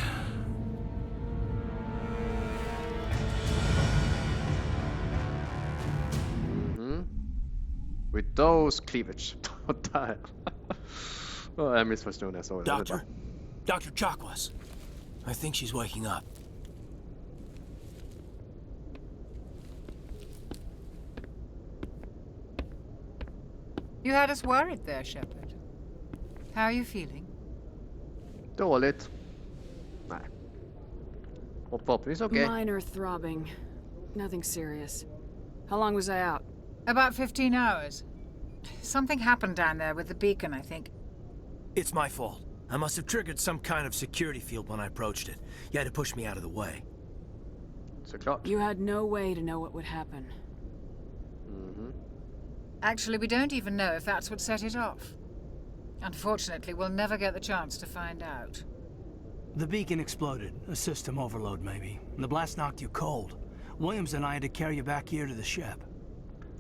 With those cleavage. Där. Jag missförstod när jag såg det. Doctor. Dr. Chakwas. I think she's waking up. You had us worried there, Shepard. How are you feeling? Dåligt. Nej. Förhoppningsvis okej. Minor throbbing. Nothing serious. How long was I out? About 15 hours. Something happened down there with the beacon, I think. It's my fault. I must have triggered some kind of security field when I approached it. You had to push me out of the way. Såklart. You had no way to know what would happen. Actually, we don't even know if that's what set it off. Unfortunately, we'll never get the chance to find out. The beacon exploded. A system overload, maybe. The blast knocked you cold. Williams and I had to carry you back here to the ship.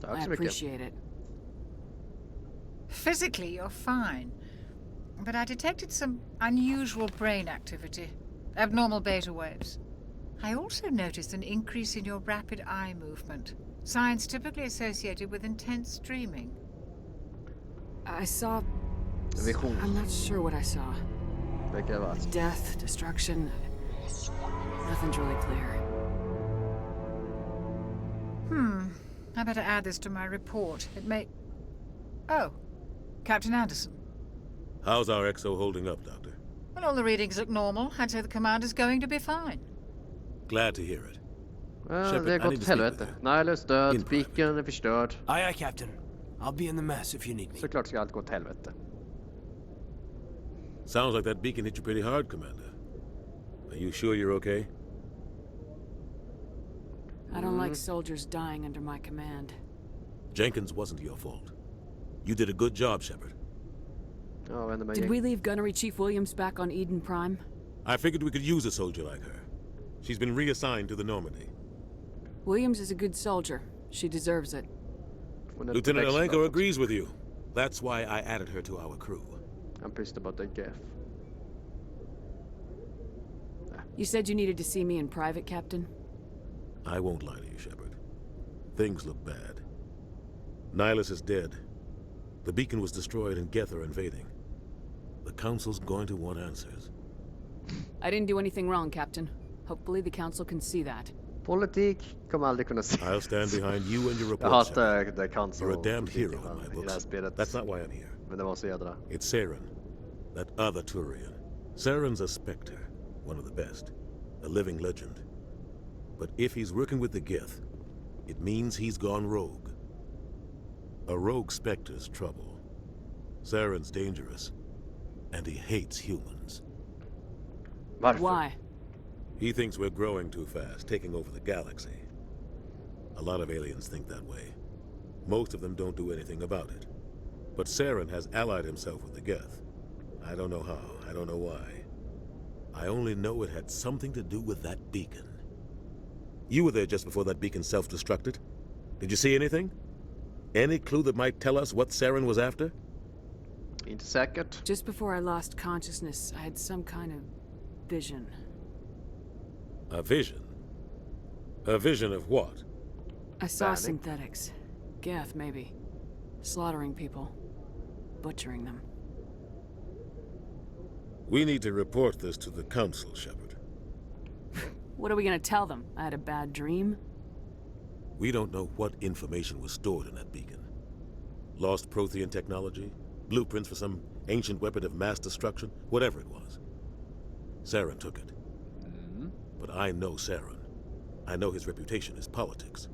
I appreciate it. Physically, you're fine. But I detected some unusual brain activity. Abnormal beta waves. I also noticed an increase in your rapid eye movement. Signs typically associated with intense dreaming. I saw... Vision. I'm not sure what I saw. Vilka var? Death, destruction... Nothing's really clear. I better add this to my report. It may... Oh. Captain Anderson. How's our XO holding up, Doctor? Well, all the readings look normal. I'd say the commander's going to be fine. Glad to hear it. Ja, det har gått åt helvete. Nihilus död, beacon är förstörd. Aye, aye, Captain. I'll be in the mess if you need me. Såklart ska allt gå åt helvete. Sounds like that beacon hit you pretty hard, Commander. Are you sure you're okay? I don't like soldiers dying under my command. Jenkins wasn't your fault. You did a good job, Shepard. Did we leave Gunnery Chief Williams back on Eden Prime? I figured we could use a soldier like her. She's been reassigned to the Normandy. Williams is a good soldier. She deserves it. Lieutenant Alenko agrees with you. That's why I added her to our crew. I'm pissed about that gaff. You said you needed to see me in private, Captain? I won't lie to you, Shepard. Things look bad. Nihilus is dead. The beacon was destroyed and Geth are invading. The Council's going to want answers. I didn't do anything wrong, Captain. Hopefully the Council can see that. Politik kommer aldrig kunna se. I'll stand behind you and your report. Jag hatar the Council. You're a damned hero in my books. That's not why I'm here. Men det var så jädra. It's Saren, that other Turian. Saren's a Spectre, one of the best, a living legend. But if he's working with the Gith, it means he's gone rogue. A rogue Spectre's trouble. Saren's dangerous, and he hates humans. Why? He thinks we're growing too fast, taking over the galaxy. A lot of aliens think that way. Most of them don't do anything about it. But Saren has allied himself with the Geth. I don't know how, I don't know why. I only know it had something to do with that beacon. You were there just before that beacon self-destructed. Did you see anything? Any clue that might tell us what Saren was after? Inte säkert. Just before I lost consciousness, I had some kind of vision. A vision? A vision of what? I saw synthetics. Geth, maybe. Slaughtering people. Butchering them. We need to report this to the Council, Shepard. What are we gonna tell them? I had a bad dream? We don't know what information was stored in that beacon. Lost Prothean technology? Blueprints for some ancient weapon of mass destruction? Whatever it was. Saren took it. But I know Saren. I know his reputation is politics.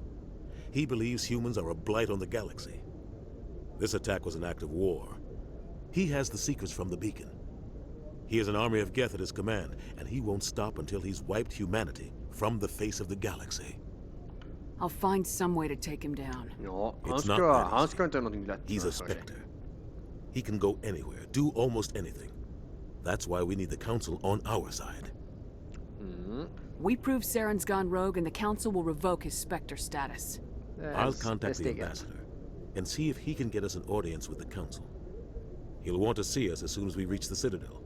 He believes humans are a blight on the galaxy. This attack was an act of war. He has the secrets from the beacon. He has an army of Geth at his command, and he won't stop until he's wiped humanity from the face of the galaxy. I'll find some way to take him down. Ja, It's not that easy. He's a Spectre. He can go anywhere, do almost anything. That's why we need the Council on our side. We prove Saren's gone rogue and the Council will revoke his Spectre status. I'll contact the ambassador and see if he can get us an audience with the Council. He'll want to see us as soon as we reach the Citadel.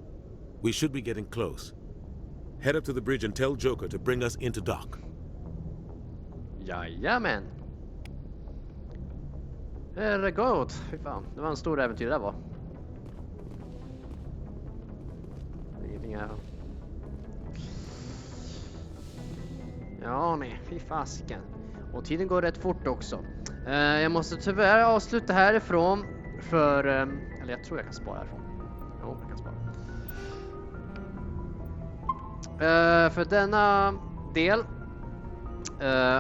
We should be getting close. Head up to the bridge and tell Joker to bring us into dock. Jajamän. Herregud, fy fan. Det var en stor äventyr där var. Ingenting här. Ja, nej, fy fasiken. Och tiden går rätt fort också. Jag måste tyvärr avsluta härifrån. För, eller jag tror jag kan spara härifrån. Jo, jag kan spara. För denna del.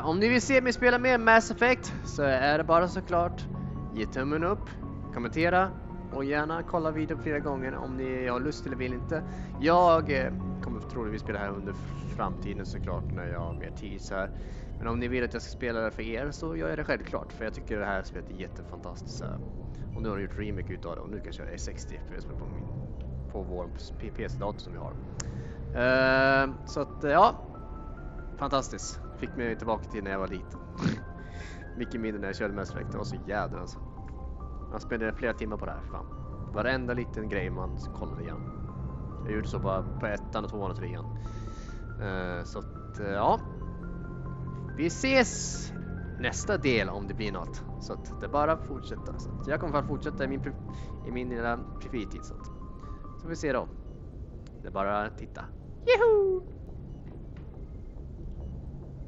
Om ni vill se mig spela mer Mass Effect så är det bara såklart ge tummen upp, kommentera och gärna kolla videon flera gånger om ni har lust eller vill inte. Jag kommer troligtvis spela här under framtiden såklart när jag har mer tid så här. Men om ni vill att jag ska spela det för er så gör jag det självklart för jag tycker det här spelet är jättefantastiskt så här. Och nu har de gjort remake utav det och nu kan jag köra 60 FPS på vår PC-dator som vi har. Så att ja, fantastiskt. Fick mig tillbaka till när jag var liten. Mycket mindre när jag körde Mass Effect. Det var så jävla alltså. Man spenderade flera timmar på det här. Fan. Varenda liten grej man kollade igen. Jag gjorde så bara på 1:an och 2:an och 3:an. Så att ja. Vi ses nästa del om det blir något. Så att det är bara att fortsätta. Så att jag kommer att fortsätta i min lilla fritid. Så vi ser då. Det är bara att titta. Juhu!